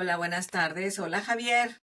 Hola, buenas tardes. Hola, Javier.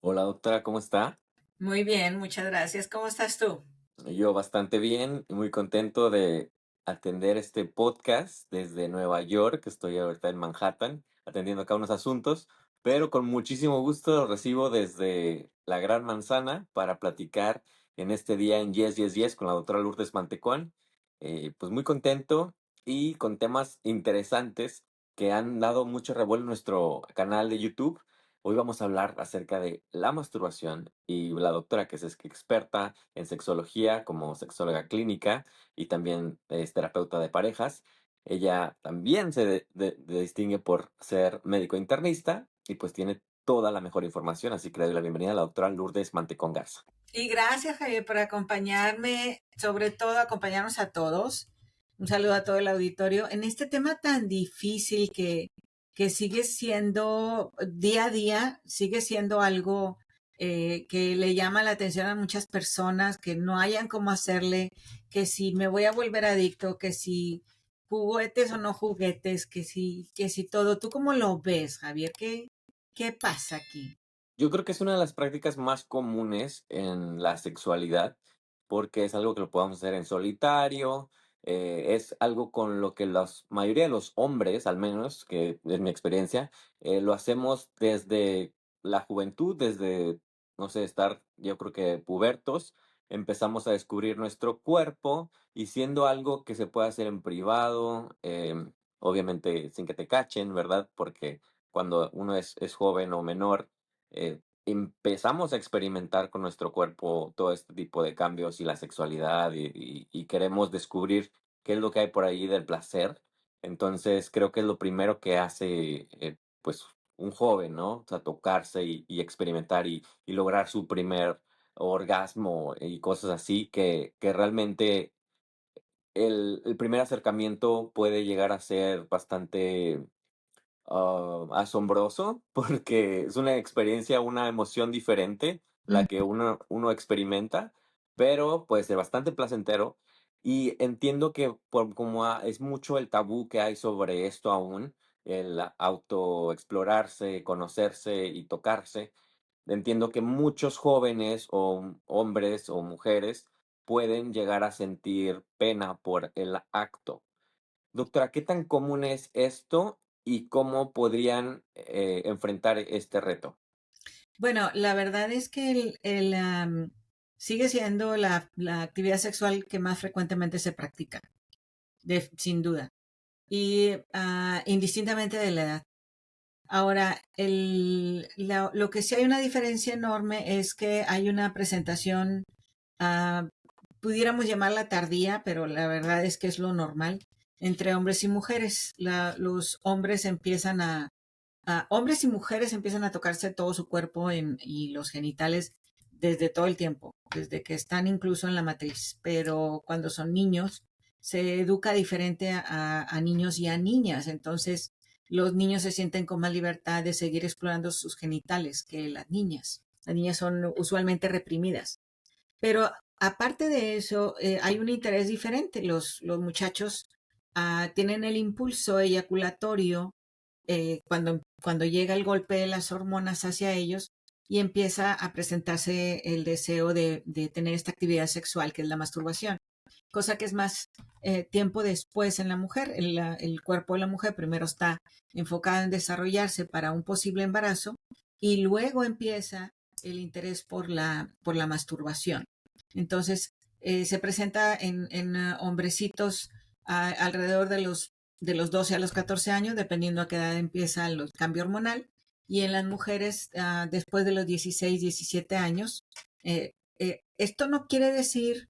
Hola doctora, ¿cómo está? Muy bien, muchas gracias. ¿Cómo estás tú? Yo bastante bien y muy contento de atender este podcast desde Nueva York. Estoy ahorita en Manhattan atendiendo acá unos asuntos, pero con muchísimo gusto lo recibo desde la Gran Manzana para platicar en este día en Yes, Yes, Yes con la doctora Lourdes Mantecón. Pues muy contento y con temas interesantes que han dado mucho revuelo en nuestro canal de YouTube. Hoy vamos a hablar acerca de la masturbación y la doctora, que es experta en sexología como sexóloga clínica y también es terapeuta de parejas. Ella también se distingue por ser médico internista y pues tiene toda la mejor información, así que le doy la bienvenida a la doctora Lourdes Mantecón Garza. Y gracias, Javier, por acompañarme, sobre todo acompañarnos a todos. Un saludo a todo el auditorio en este tema tan difícil que sigue siendo día a día, sigue siendo algo que le llama la atención a muchas personas, que no hayan cómo hacerle, que si me voy a volver adicto, que si juguetes o no juguetes, que si todo. ¿Tú cómo lo ves, Javier? ¿Qué pasa aquí? Yo creo que es una de las prácticas más comunes en la sexualidad, porque es algo que lo podemos hacer en solitario, es algo con lo que la mayoría de los hombres, al menos, que es mi experiencia, lo hacemos desde la juventud, desde, no sé, estar, yo creo que pubertos, empezamos a descubrir nuestro cuerpo y siendo algo que se puede hacer en privado, obviamente sin que te cachen, ¿verdad? Porque cuando uno es joven o menor, empezamos a experimentar con nuestro cuerpo todo este tipo de cambios y la sexualidad y queremos descubrir qué es lo que hay por ahí del placer. Entonces creo que es lo primero que hace pues un joven, ¿no? O sea, tocarse y experimentar y lograr su primer orgasmo y cosas así que realmente el primer acercamiento puede llegar a ser bastante asombroso, porque es una experiencia, una emoción diferente la que uno experimenta, pero puede ser bastante placentero. Y entiendo que por como es mucho el tabú que hay sobre esto aún, el autoexplorarse, conocerse y tocarse, entiendo que muchos jóvenes o hombres o mujeres pueden llegar a sentir pena por el acto. Doctora, ¿qué tan común es esto y cómo podrían enfrentar este reto? Bueno, la verdad es que sigue siendo la actividad sexual que más frecuentemente se practica, sin duda, y indistintamente de la edad. Ahora, lo que sí hay una diferencia enorme es que hay una presentación, ah, pudiéramos llamarla tardía, pero la verdad es que es lo normal entre hombres y mujeres. Los hombres empiezan hombres y mujeres empiezan a tocarse todo su cuerpo y los genitales desde todo el tiempo, desde que están incluso en la matriz. Pero cuando son niños, se educa diferente a niños y a niñas. Entonces, los niños se sienten con más libertad de seguir explorando sus genitales que las niñas. Las niñas son usualmente reprimidas. Pero aparte de eso, hay un interés diferente. Los muchachos tienen el impulso eyaculatorio cuando llega el golpe de las hormonas hacia ellos y empieza a presentarse el deseo de tener esta actividad sexual, que es la masturbación. Cosa que es más tiempo después en la mujer. El cuerpo de la mujer primero está enfocado en desarrollarse para un posible embarazo y luego empieza el interés por la masturbación. Entonces, se presenta en hombrecitos alrededor de los 12 a los 14 años, dependiendo a qué edad empieza el cambio hormonal, y en las mujeres después de los 16, 17 años. Esto no quiere decir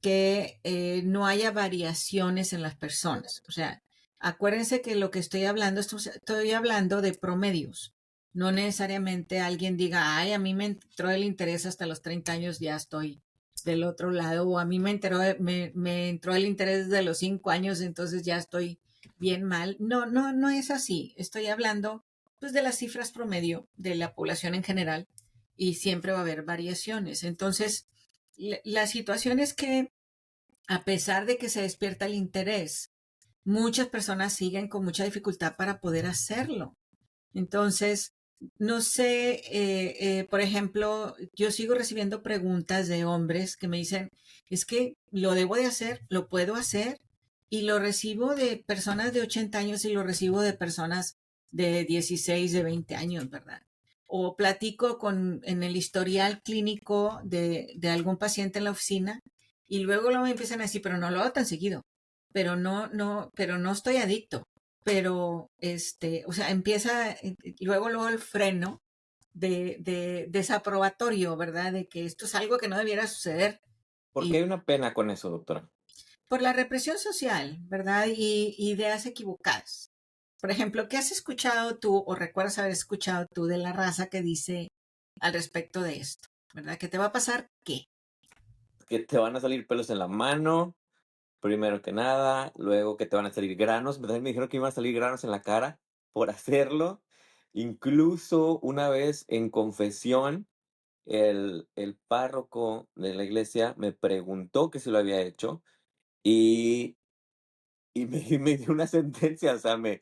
que no haya variaciones en las personas. O sea, acuérdense que lo que estoy hablando de promedios. No necesariamente alguien diga, ay, a mí me entró el interés hasta los 30 años, ya estoy del otro lado, o a mí me entró el interés de los 5 años, entonces ya estoy bien mal. No, no, no es así. Estoy hablando pues de las cifras promedio de la población en general y siempre va a haber variaciones. Entonces, la situación es que a pesar de que se despierta el interés, muchas personas siguen con mucha dificultad para poder hacerlo. Entonces, no sé, por ejemplo, yo sigo recibiendo preguntas de hombres que me dicen, es que lo debo de hacer, lo puedo hacer, y lo recibo de personas de 80 años y lo recibo de personas de 16, de 20 años, ¿verdad? O platico en el historial clínico de algún paciente en la oficina y luego me empiezan a decir, pero no lo hago tan seguido, pero no estoy adicto, pero o sea, empieza luego el freno de desaprobatorio, ¿verdad? De que esto es algo que no debiera suceder Porque y hay una pena con eso, doctora. por la represión social, ¿verdad? Y ideas equivocadas. Por ejemplo, ¿qué has escuchado tú o recuerdas haber escuchado tú de la raza que dice al respecto de esto? ¿Verdad? ¿Que te va a pasar qué? Que te van a salir pelos en la mano, primero que nada, luego que te van a salir granos. También me dijeron que iban a salir granos en la cara por hacerlo. Incluso una vez en confesión, el párroco de la iglesia me preguntó que si lo había hecho y, me dio una sentencia, o sea, me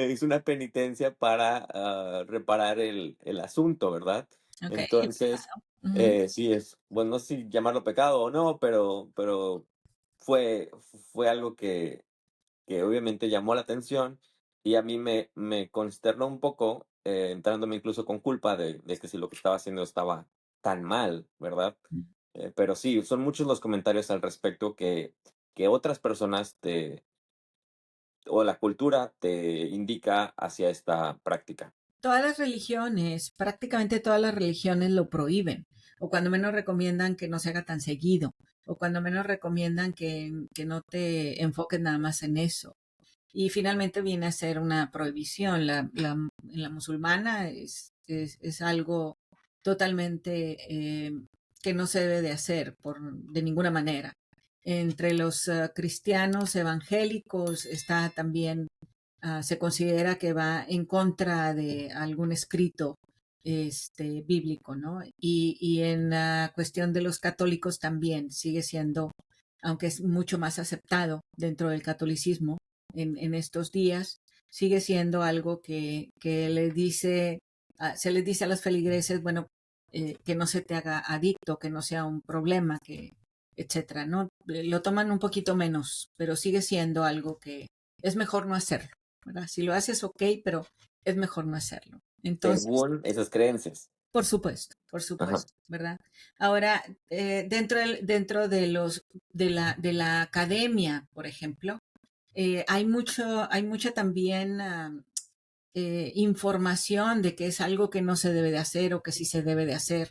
hizo una penitencia para reparar el asunto, ¿verdad? Ok. Entonces, Ujú. sí es, bueno, no sé si llamarlo pecado o no, pero fue algo que obviamente llamó la atención y a mí me consternó un poco, entrándome incluso con culpa de que si lo que estaba haciendo estaba tan mal, ¿verdad? Pero sí, son muchos los comentarios al respecto que otras personas o la cultura te indica hacia esta práctica. Todas las religiones, prácticamente todas las religiones lo prohíben, o cuando menos recomiendan que no se haga tan seguido, o cuando menos recomiendan que no te enfoques nada más en eso. Y finalmente viene a ser una prohibición. En la musulmana es algo totalmente que no se debe de hacer de ninguna manera. Entre los cristianos evangélicos está también, se considera que va en contra de algún escrito bíblico, ¿no? Y en la cuestión de los católicos también sigue siendo, aunque es mucho más aceptado dentro del catolicismo, en estos días, sigue siendo algo que se les dice a los feligreses, bueno, que no se te haga adicto, que no sea un problema, etcétera, ¿no? Lo toman un poquito menos, pero sigue siendo algo que es mejor no hacerlo, ¿verdad? Si lo haces, ok, pero es mejor no hacerlo. Entonces, Según esas creencias. por Ajá. supuesto, ¿verdad? Ahora, dentro de la academia, por ejemplo, hay mucha también información de que es algo que no se debe de hacer o que sí se debe de hacer.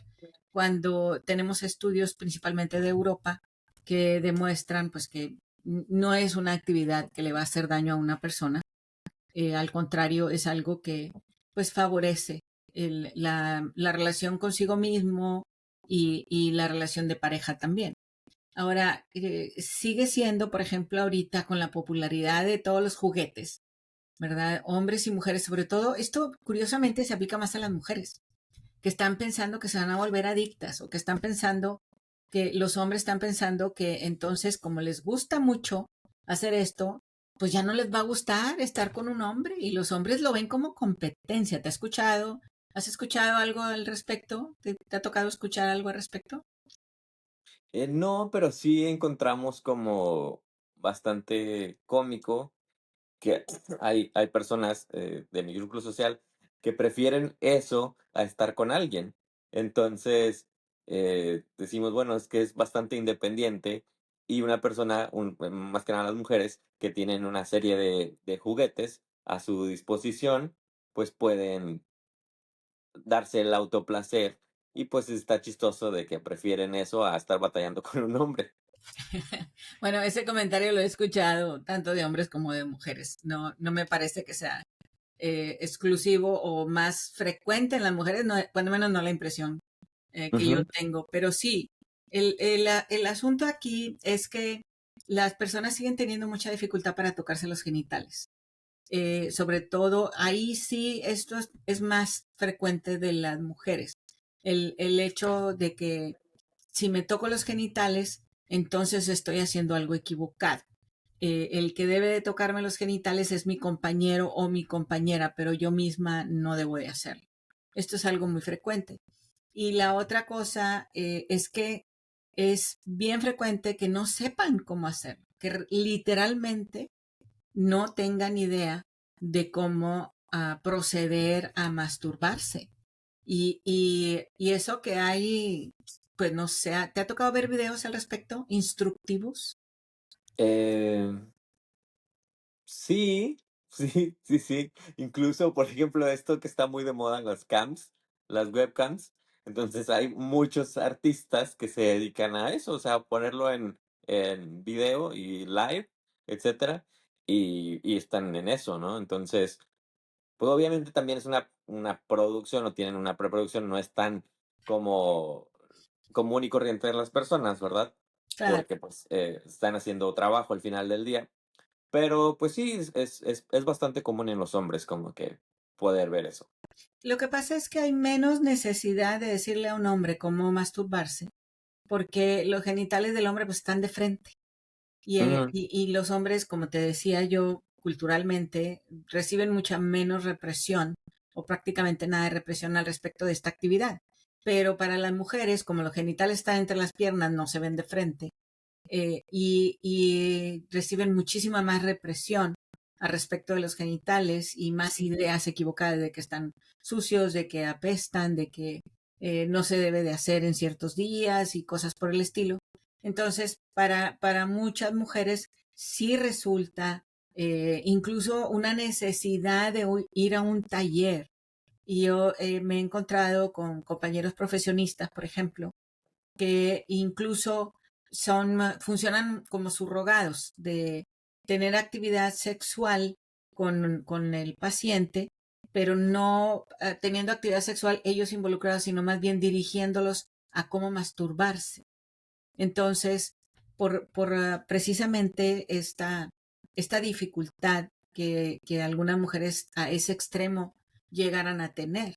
Cuando tenemos estudios principalmente de Europa que demuestran pues que no es una actividad que le va a hacer daño a una persona, al contrario, es algo que pues favorece la relación consigo mismo y la relación de pareja también. Ahora, sigue siendo, por ejemplo, ahorita con la popularidad de todos los juguetes, ¿verdad? Hombres y mujeres, sobre todo, esto curiosamente se aplica más a las mujeres, que están pensando que se van a volver adictas o que están pensando que los hombres están pensando que entonces, como les gusta mucho hacer esto, pues ya no les va a gustar estar con un hombre y los hombres lo ven como competencia. ¿Te has escuchado? ¿Has escuchado algo al respecto? ¿Te ha tocado escuchar algo al respecto? No, pero sí encontramos como bastante cómico que hay personas, de mi círculo social que prefieren eso a estar con alguien. Entonces, decimos, bueno, es que es bastante independiente y una persona, más que nada las mujeres, que tienen una serie de juguetes a su disposición, pues pueden darse el autoplacer y pues está chistoso de que prefieren eso a estar batallando con un hombre. Bueno, ese comentario lo he escuchado tanto de hombres como de mujeres. No, no me parece que sea exclusivo o más frecuente en las mujeres, no, cuando menos no la impresión que yo Ujú. tengo. Pero sí, el asunto aquí es que las personas siguen teniendo mucha dificultad para tocarse los genitales. Sobre todo, ahí sí, esto es más frecuente de las mujeres. El hecho de que si me toco los genitales, entonces estoy haciendo algo equivocado. el que debe de tocarme los genitales es mi compañero o mi compañera, pero yo misma no debo de hacerlo. Esto es algo muy frecuente. Y la otra cosa es que es bien frecuente que no sepan cómo hacerlo, que literalmente no tengan idea de cómo proceder a masturbarse. Y eso que hay, pues no sé, ¿te ha tocado ver videos al respecto? Instructivos. Eh, sí, sí, sí, sí. Incluso, por ejemplo, esto que está muy de moda, las cams, las webcams. Entonces hay muchos artistas que se dedican a eso, o sea, ponerlo en video y live, etcétera, y están en eso, ¿no? Entonces, pues obviamente también es una producción o tienen una preproducción, no es tan como común y corriente de las personas, ¿verdad? Claro. Porque pues están haciendo trabajo al final del día. Pero pues sí, es bastante común en los hombres como que poder ver eso. Lo que pasa es que hay menos necesidad de decirle a un hombre cómo masturbarse, porque los genitales del hombre pues están de frente. Ujú, Y los hombres, como te decía yo, culturalmente, reciben mucha menos represión o prácticamente nada de represión al respecto de esta actividad. Pero para las mujeres, como los genitales están entre las piernas, no se ven de frente, y reciben muchísima más represión al respecto de los genitales y más ideas equivocadas de que están sucios, de que apestan, de que no se debe de hacer en ciertos días y cosas por el estilo. Entonces, para muchas mujeres sí resulta incluso una necesidad de ir a un taller. Y yo me he encontrado con compañeros profesionistas, por ejemplo, que incluso funcionan como subrogados de tener actividad sexual con el paciente, pero no teniendo actividad sexual ellos involucrados, sino más bien dirigiéndolos a cómo masturbarse. Entonces, por precisamente esta dificultad que algunas mujeres a ese extremo llegaran a tener.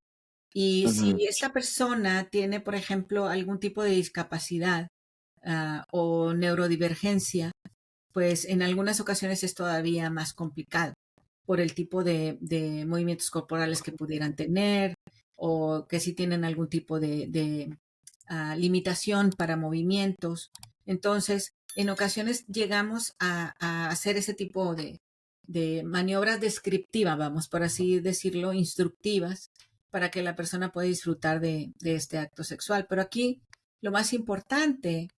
Y si ujú. esta persona tiene, por ejemplo, algún tipo de discapacidad o neurodivergencia, pues en algunas ocasiones es todavía más complicado por el tipo de movimientos corporales que pudieran tener o que si tienen algún tipo de limitación para movimientos. Entonces, en ocasiones llegamos a hacer ese tipo de maniobras descriptivas, vamos, por así decirlo, instructivas, para que la persona pueda disfrutar de este acto sexual. Pero aquí lo más importante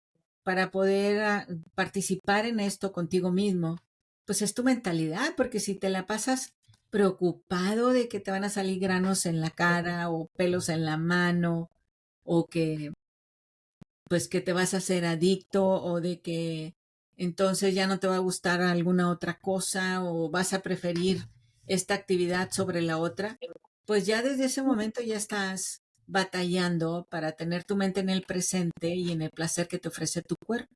para poder participar en esto contigo mismo, pues es tu mentalidad, porque si te la pasas preocupado de que te van a salir granos en la cara o pelos en la mano o que pues que te vas a hacer adicto o de que entonces ya no te va a gustar alguna otra cosa o vas a preferir esta actividad sobre la otra, pues ya desde ese momento ya estás batallando para tener tu mente en el presente y en el placer que te ofrece tu cuerpo.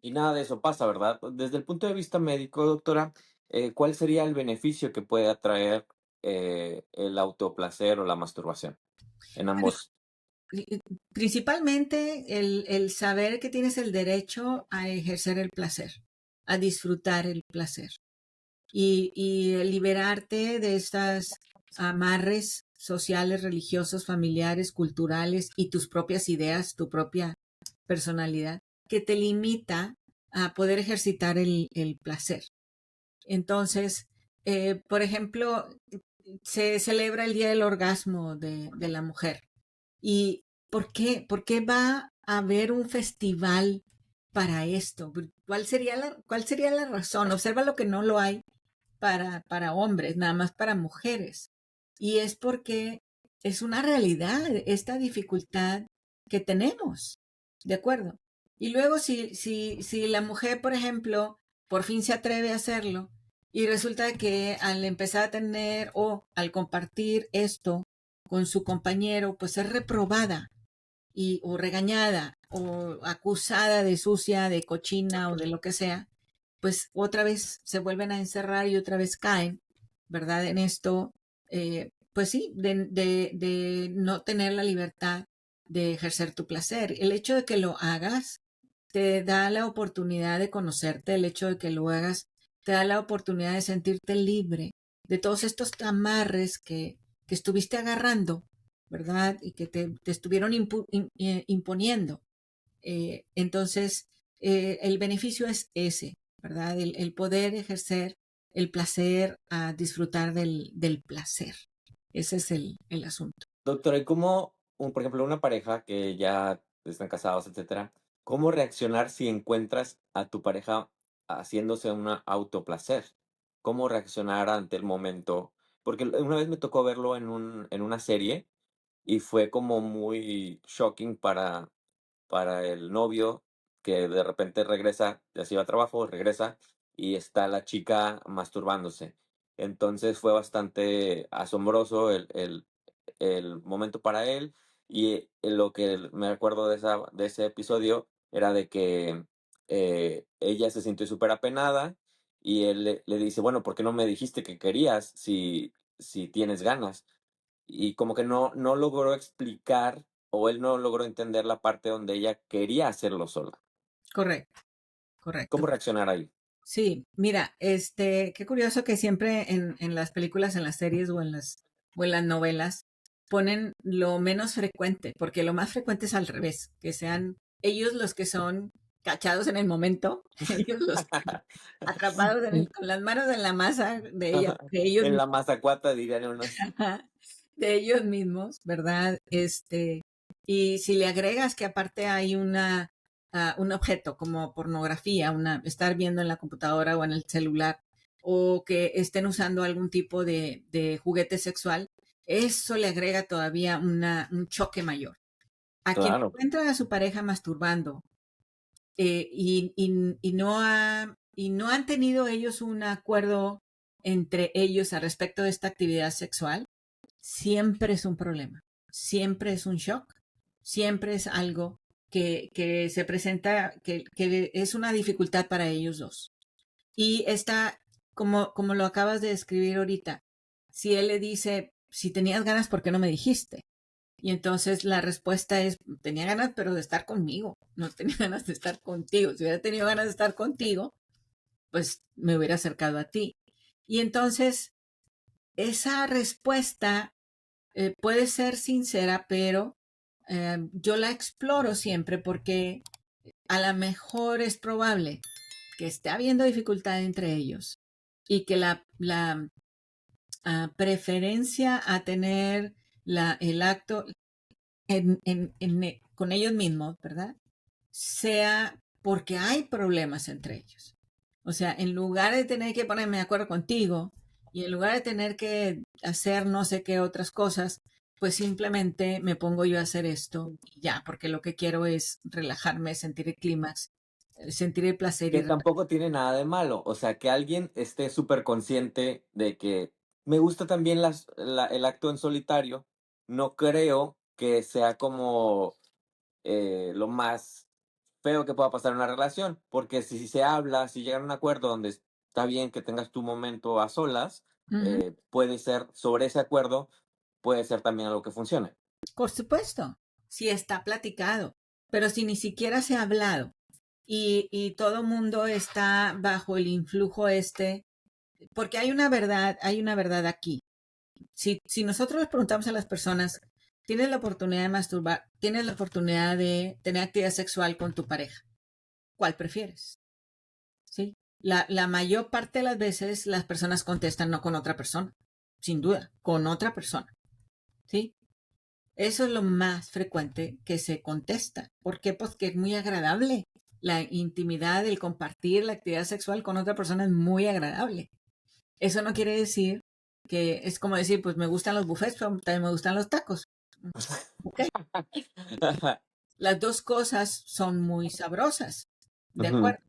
Y nada de eso pasa, ¿verdad? Desde el punto de vista médico, doctora, ¿cuál sería el beneficio que puede atraer el autoplacer o la masturbación en ambos? Principalmente el saber que tienes el derecho a ejercer el placer, a disfrutar el placer y liberarte de estas amarres sociales, religiosos, familiares, culturales y tus propias ideas, tu propia personalidad, que te limita a poder ejercitar el placer. Entonces, por ejemplo, se celebra el Día del Orgasmo de la Mujer. ¿Y por qué va a haber un festival para esto? Cuál sería la razón? Observa lo que no lo hay para hombres, nada más para mujeres. Y es porque es una realidad esta dificultad que tenemos, ¿de acuerdo? Y luego si la mujer, por ejemplo, por fin se atreve a hacerlo y resulta que al empezar a tener o al compartir esto con su compañero, pues es reprobada o regañada o acusada de sucia, de cochina o de lo que sea, pues otra vez se vuelven a encerrar y otra vez caen, ¿verdad? En esto, pues sí, de no tener la libertad de ejercer tu placer. El hecho de que lo hagas te da la oportunidad de conocerte, el hecho de que lo hagas te da la oportunidad de sentirte libre de todos estos amarres que estuviste agarrando, ¿verdad? Y que te estuvieron imponiendo. Entonces, el beneficio es ese, ¿verdad? El poder ejercer el placer, a disfrutar del placer. Ese es el asunto. Doctora, ¿y cómo, por ejemplo, una pareja que ya están casados, etcétera, cómo reaccionar si encuentras a tu pareja haciéndose una autoplacer? ¿Cómo reaccionar ante el momento? Porque una vez me tocó verlo en una serie y fue como muy shocking para el novio, que de repente regresa, ya se iba a trabajo, regresa y está la chica masturbándose. Entonces fue bastante asombroso el momento para él, y lo que me acuerdo de ese episodio era de que ella se sintió súper apenada y él le dice, bueno, ¿por qué no me dijiste que querías si tienes ganas? Y como que no logró explicar, o él no logró entender la parte donde ella quería hacerlo sola. Correcto, correcto. ¿Cómo reaccionar ahí? Sí, mira, qué curioso que siempre en las películas, en las series o en las novelas ponen lo menos frecuente, porque lo más frecuente es al revés, que sean ellos los que son cachados en el momento, ellos los que atrapados con las manos en la masa de ellos En la mismos, mazacuata, dirían unos. de ellos mismos, ¿verdad? Y si le agregas que aparte hay un objeto como pornografía, estar viendo en la computadora o en el celular, o que estén usando algún tipo de juguete sexual, eso le agrega todavía un choque mayor. A quien Claro, encuentra a su pareja masturbando y no han tenido ellos un acuerdo entre ellos al respecto de esta actividad sexual, siempre es un problema, siempre es un shock, siempre es algo que se presenta, que es una dificultad para ellos dos. Y está, como lo acabas de describir ahorita, si él le dice, si tenías ganas, ¿por qué no me dijiste? Y entonces la respuesta es, tenía ganas, pero de estar conmigo, no tenía ganas de estar contigo. Si hubiera tenido ganas de estar contigo, pues me hubiera acercado a ti. Y entonces esa respuesta puede ser sincera, pero yo la exploro siempre porque a lo mejor es probable que esté habiendo dificultad entre ellos y que la preferencia a tener el acto con ellos mismos, ¿verdad? Sea porque hay problemas entre ellos. O sea, en lugar de tener que ponerme de acuerdo contigo y en lugar de tener que hacer no sé qué otras cosas, pues simplemente me pongo yo a hacer esto y ya, porque lo que quiero es relajarme, sentir el clímax, sentir el placer que y tampoco tiene nada de malo. O sea, que alguien esté súper consciente de que me gusta también el acto en solitario. No creo que sea como lo más feo que pueda pasar en una relación, porque si se habla, si llegan a un acuerdo donde está bien que tengas tu momento a solas, Ujú. puede ser sobre ese acuerdo, puede ser también algo que funcione. Por supuesto, si está platicado, pero si ni siquiera se ha hablado y todo mundo está bajo el influjo porque hay una verdad aquí. Si nosotros les preguntamos a las personas, ¿tienes la oportunidad de masturbar? ¿Tienes la oportunidad de tener actividad sexual con tu pareja? ¿Cuál prefieres? ¿Sí? La mayor parte de las veces las personas contestan no con otra persona, sin duda, con otra persona. ¿Sí? Eso es lo más frecuente que se contesta. ¿Por qué? Pues que es muy agradable. La intimidad, el compartir la actividad sexual con otra persona es muy agradable. Eso no quiere decir que es como decir, pues me gustan los buffets, pero también me gustan los tacos. Ok. Las dos cosas son muy sabrosas, ¿de Ujú. acuerdo?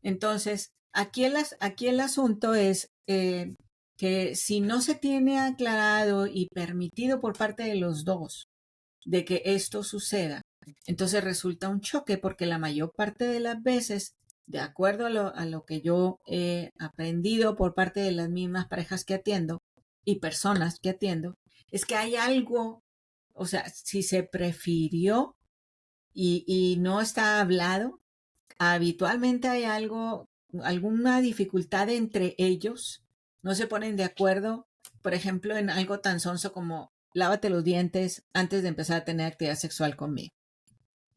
Entonces, aquí el asunto es que si no se tiene aclarado y permitido por parte de los dos de que esto suceda, entonces resulta un choque porque la mayor parte de las veces, de acuerdo a lo que yo he aprendido por parte de las mismas parejas que atiendo y personas que atiendo, es que hay algo, o sea, si se prefirió y no está hablado, habitualmente hay algo alguna dificultad entre ellos, no se ponen de acuerdo, por ejemplo, en algo tan sonso como lávate los dientes antes de empezar a tener actividad sexual conmigo.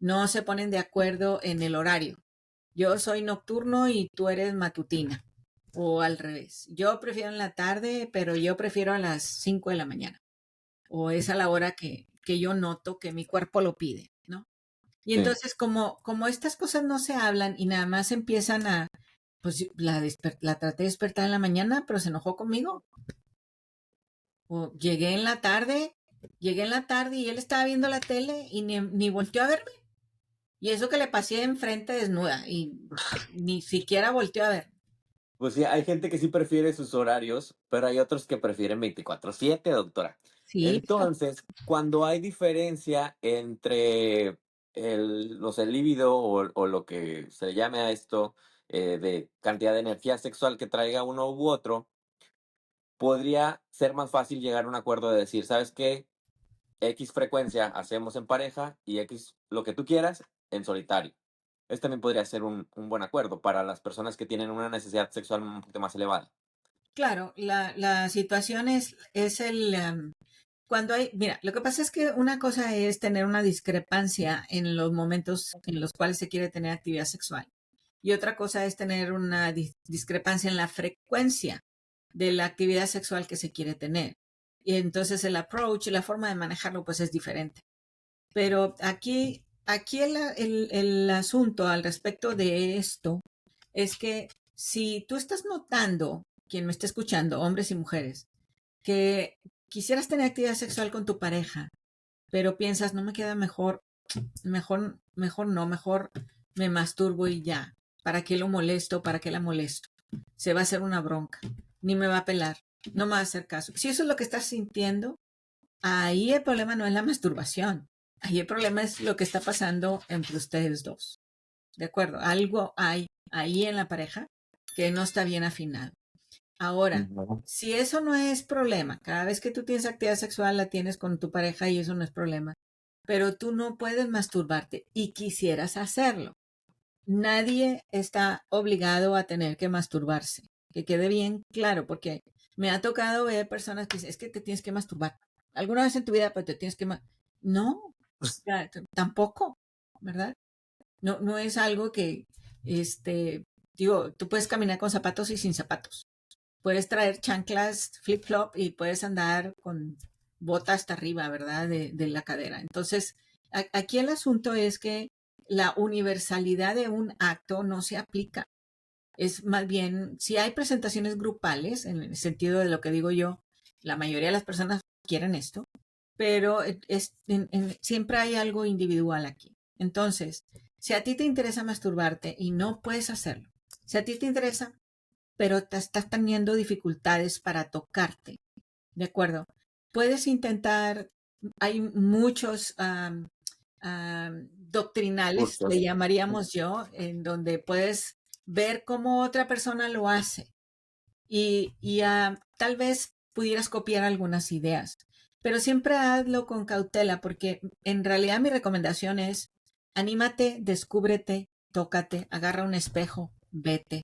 No se ponen de acuerdo en el horario. Yo soy nocturno y tú eres matutina. O al revés. Yo prefiero en la tarde, pero yo prefiero a las 5 de la mañana. O es a la hora que yo noto que mi cuerpo lo pide, ¿no? Y Sí. entonces, como estas cosas no se hablan y nada más empiezan a, pues la traté de despertar en la mañana, pero se enojó conmigo. O llegué en la tarde y él estaba viendo la tele y ni volteó a verme. Y eso que le pasé enfrente desnuda y ni siquiera volteó a ver. Pues sí, hay gente que sí prefiere sus horarios, pero hay otros que prefieren 24/7, doctora. Sí, Entonces, cuando hay diferencia entre el líbido o lo que se le llame a esto, de cantidad de energía sexual que traiga uno u otro, podría ser más fácil llegar a un acuerdo de decir, ¿sabes qué? X frecuencia hacemos en pareja y X lo que tú quieras en solitario. Este también podría ser un buen acuerdo para las personas que tienen una necesidad sexual un poquito más elevada. claro, la situación es cuando hay, mira, lo que pasa es que una cosa es tener una discrepancia en los momentos en los cuales se quiere tener actividad sexual y otra cosa es tener una discrepancia en la frecuencia de la actividad sexual que se quiere tener. Y entonces el approach y la forma de manejarlo pues es diferente. Pero aquí el asunto al respecto de esto es que si tú estás notando, quien me está escuchando, hombres y mujeres, que quisieras tener actividad sexual con tu pareja, pero piensas, no me queda mejor me masturbo y ya. ¿Para qué lo molesto? ¿Para qué la molesto? Se va a hacer una bronca, ni me va a pelar, no me va a hacer caso. Si eso es lo que estás sintiendo, ahí el problema no es la masturbación. Ahí el problema es lo que está pasando entre ustedes dos. ¿De acuerdo? Algo hay ahí en la pareja que no está bien afinado. Ahora, Ujú. si eso no es problema, cada vez que tú tienes actividad sexual la tienes con tu pareja y eso no es problema, pero tú no puedes masturbarte y quisieras hacerlo. Nadie está obligado a tener que masturbarse. Que quede bien claro, porque me ha tocado ver personas que dicen, es que te tienes que masturbar. Alguna vez en tu vida, pero te tienes que... No, tampoco, ¿verdad? No, no es algo que, este, digo, tú puedes caminar con zapatos y sin zapatos. Puedes traer chanclas, flip-flop y puedes andar con bota hasta arriba, ¿verdad? De la cadera. Entonces, aquí el asunto es que la universalidad de un acto no se aplica. Es más bien, si hay presentaciones grupales, en el sentido de lo que digo yo, la mayoría de las personas quieren esto, pero siempre hay algo individual aquí. Entonces, si a ti te interesa masturbarte y no puedes hacerlo, si a ti te interesa, pero te estás teniendo dificultades para tocarte, ¿de acuerdo? Puedes intentar, hay muchos doctrinales, le Cursos. llamaríamos yo, en donde puedes ver cómo otra persona lo hace y tal vez pudieras copiar algunas ideas, pero siempre hazlo con cautela porque en realidad mi recomendación es anímate, descúbrete, tócate, agarra un espejo, vete,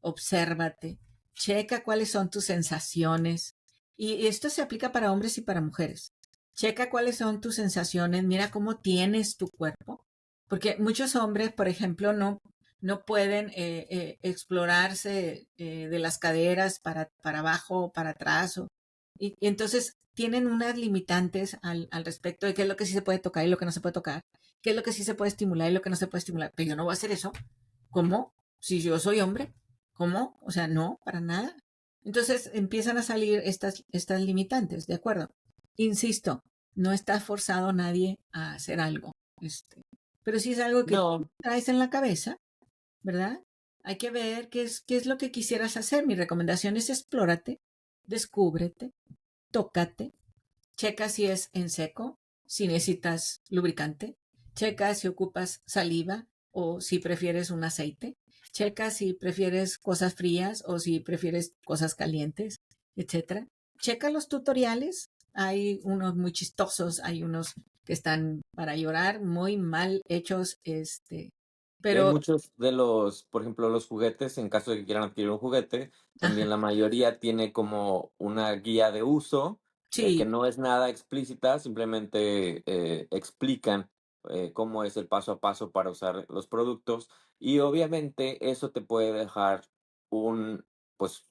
obsérvate, checa cuáles son tus sensaciones. Y esto se aplica para hombres y para mujeres. Checa cuáles son tus sensaciones, mira cómo tienes tu cuerpo. Porque muchos hombres, por ejemplo, no pueden explorarse de las caderas para abajo, para atrás. Y entonces tienen unas limitantes al respecto de qué es lo que sí se puede tocar y lo que no se puede tocar, qué es lo que sí se puede estimular y lo que no se puede estimular. Pero yo no voy a hacer eso. ¿Cómo? Si yo soy hombre. ¿Cómo? O sea, no, para nada. Entonces empiezan a salir estas limitantes, ¿de acuerdo? Insisto, no está forzado nadie a hacer algo. Pero si es algo que tú No, traes en la cabeza, ¿verdad? Hay que ver qué es lo que quisieras hacer. Mi recomendación es explórate, descúbrete, tócate, checa si es en seco, si necesitas lubricante, checa si ocupas saliva o si prefieres un aceite, checa si prefieres cosas frías o si prefieres cosas calientes, etcétera. Checa los tutoriales, hay unos muy chistosos, hay unos que están para llorar, muy mal hechos, Pero Muchos de los, por ejemplo, los juguetes, en caso de que quieran adquirir un juguete, ajá, también la mayoría tiene como una guía de uso, que sí, no es nada explícita, simplemente, explican, cómo es el paso a paso para usar los productos, y obviamente eso te puede dejar un, pues,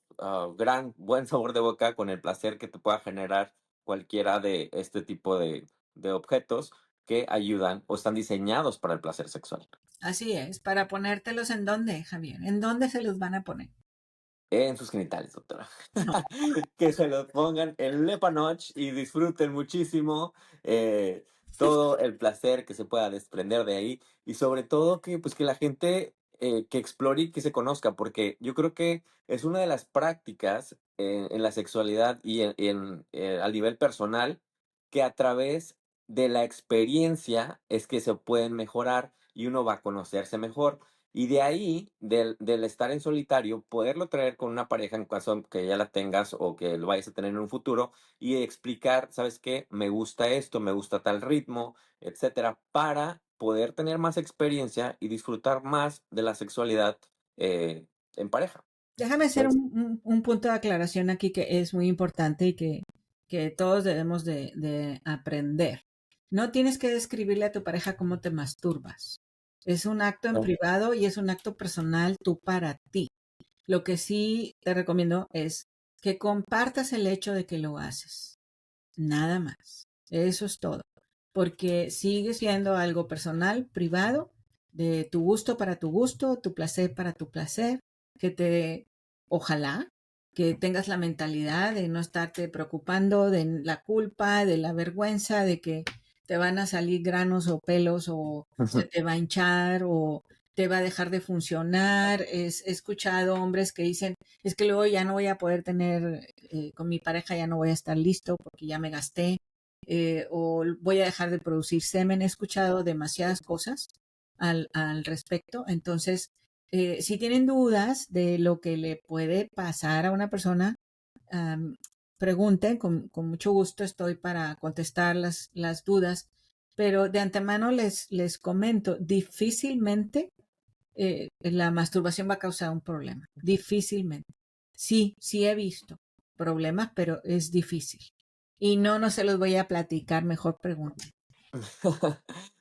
gran buen sabor de boca con el placer que te pueda generar cualquiera de este tipo de objetos que ayudan o están diseñados para el placer sexual. así es. ¿Para ponértelos en dónde, Javier? ¿En dónde se los van a poner? En sus genitales, doctora. No. Que se los pongan en le panoche y disfruten muchísimo, eh, todo el placer que se pueda desprender de ahí, y sobre todo que, pues, que la gente, que explore y que se conozca, porque yo creo que es una de las prácticas en la sexualidad y a nivel personal, que a través de la experiencia es que se pueden mejorar y uno va a conocerse mejor. Y de ahí, del estar en solitario, poderlo traer con una pareja en caso que ya la tengas o que lo vayas a tener en un futuro y explicar, ¿sabes qué? Me gusta esto, me gusta tal ritmo, etcétera, para poder tener más experiencia y disfrutar más de la sexualidad, en pareja. Déjame hacer Pues, un punto de aclaración aquí que es muy importante y que todos debemos de aprender. No tienes que describirle a tu pareja cómo te masturbas. Es un acto en eh, privado y es un acto personal tú para ti. Lo que sí te recomiendo es que compartas el hecho de que lo haces. Nada más. Eso es todo. Porque sigue siendo algo personal, privado, de tu gusto para tu gusto, tu placer para tu placer, que te, ojalá, que tengas la mentalidad de no estarte preocupando de la culpa, de la vergüenza, de que te van a salir granos o pelos o se te va a hinchar o te va a dejar de funcionar. He escuchado hombres que dicen, es que luego ya no voy a poder tener, con mi pareja ya no voy a estar listo porque ya me gasté, o voy a dejar de producir semen. He escuchado demasiadas cosas al respecto. Entonces, si tienen dudas de lo que le puede pasar a una persona, um, pregunten, con, mucho gusto estoy para contestar las dudas, pero de antemano les comento, difícilmente la masturbación va a causar un problema. Difícilmente. Sí, sí he visto problemas, pero es difícil. Y no se los voy a platicar, mejor pregunten.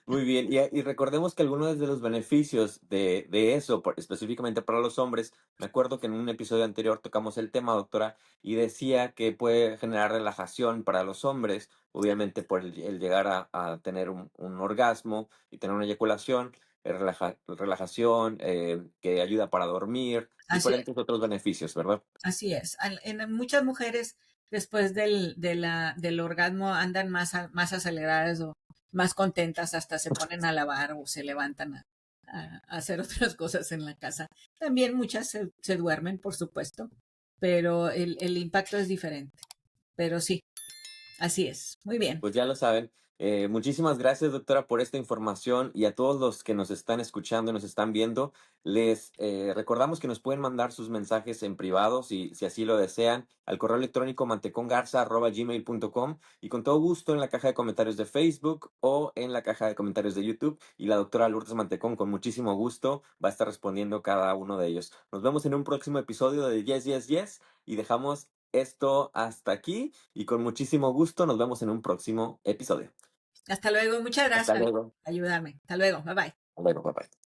Muy bien, y recordemos que algunos de los beneficios de eso, específicamente para los hombres, me acuerdo que en un episodio anterior tocamos el tema, doctora, y decía que puede generar relajación para los hombres, obviamente por el llegar a tener un orgasmo y tener una eyaculación, relajación, que ayuda para dormir, Así diferentes otros beneficios, ¿verdad? Así es. En muchas mujeres, después del orgasmo, andan más aceleradas o más contentas, hasta se ponen a lavar o se levantan a hacer otras cosas en la casa. También muchas se duermen, por supuesto, pero el impacto es diferente. Pero sí, así es. Muy bien. Pues ya lo saben. Muchísimas gracias, doctora, por esta información y a todos los que nos están escuchando y nos están viendo. Les recordamos que nos pueden mandar sus mensajes en privado si así lo desean al correo electrónico mantecongarza@gmail.com y con todo gusto en la caja de comentarios de Facebook o en la caja de comentarios de YouTube y la doctora Lourdes Mantecón con muchísimo gusto va a estar respondiendo cada uno de ellos. Nos vemos en un próximo episodio de Yes, Yes, Yes y dejamos esto hasta aquí y con muchísimo gusto nos vemos en un próximo episodio. Hasta luego. Muchas Hasta gracias luego. por ayudarme. Hasta luego. Bye bye. Hasta luego, bye bye.